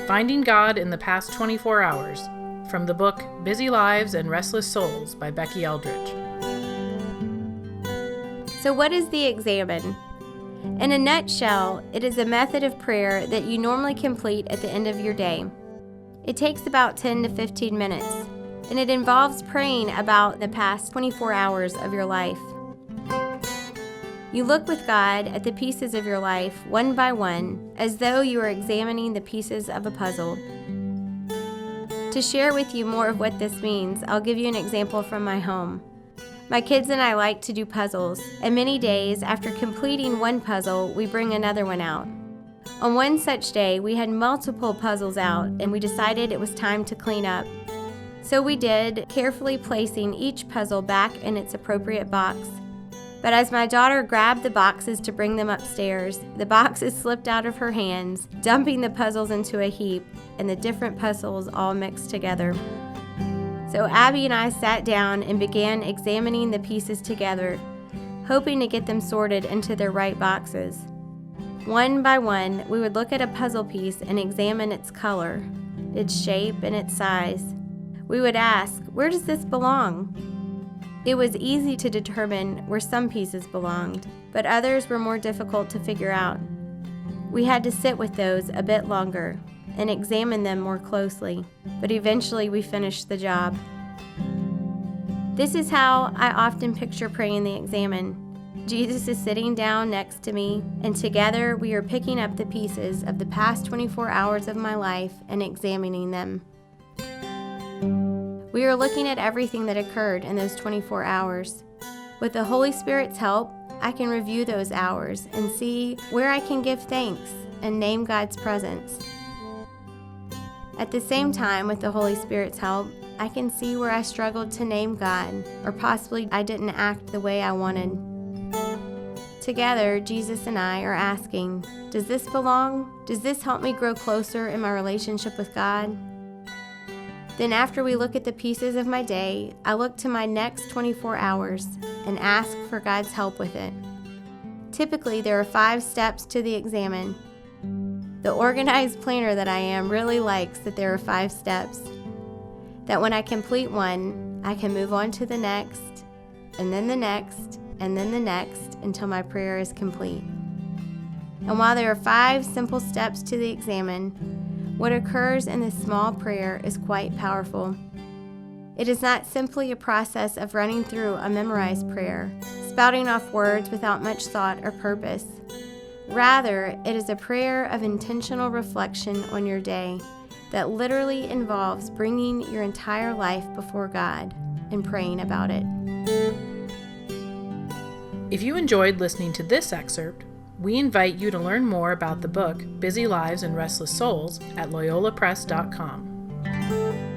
Finding God in the Past 24 Hours, from the book Busy Lives and Restless Souls by Becky Eldridge. So what is the Examen? In a nutshell, it is a method of prayer that you normally complete at the end of your day. It takes about 10 to 15 minutes, and it involves praying about the past 24 hours of your life. You look with God at the pieces of your life one by one, as though you are examining the pieces of a puzzle. To share with you more of what this means, I'll give you an example from my home. My kids and I like to do puzzles, and many days after completing one puzzle, we bring another one out. On one such day, we had multiple puzzles out, and we decided it was time to clean up. So we did, carefully placing each puzzle back in its appropriate box. But as my daughter grabbed the boxes to bring them upstairs, the boxes slipped out of her hands, dumping the puzzles into a heap, and the different puzzles all mixed together. So Abby and I sat down and began examining the pieces together, hoping to get them sorted into their right boxes. One by one, we would look at a puzzle piece and examine its color, its shape, and its size. We would ask, where does this belong? It was easy to determine where some pieces belonged, but others were more difficult to figure out. We had to sit with those a bit longer and examine them more closely, but eventually we finished the job. This is how I often picture praying the Examen. Jesus is sitting down next to me, and together we are picking up the pieces of the past 24 hours of my life and examining them. We are looking at everything that occurred in those 24 hours. With the Holy Spirit's help, I can review those hours and see where I can give thanks and name God's presence. At the same time, with the Holy Spirit's help, I can see where I struggled to name God, or possibly I didn't act the way I wanted. Together, Jesus and I are asking, does this belong? Does this help me grow closer in my relationship with God? Then after we look at the pieces of my day, I look to my next 24 hours and ask for God's help with it. Typically, there are 5 steps to the Examen. The organized planner that I am really likes that there are 5 steps. That when I complete one, I can move on to the next, and then the next, and then the next, until my prayer is complete. And while there are 5 simple steps to the Examen, what occurs in this small prayer is quite powerful. It is not simply a process of running through a memorized prayer, spouting off words without much thought or purpose. Rather, it is a prayer of intentional reflection on your day that literally involves bringing your entire life before God and praying about it. If you enjoyed listening to this excerpt, we invite you to learn more about the book Busy Lives and Restless Souls at loyolapress.com.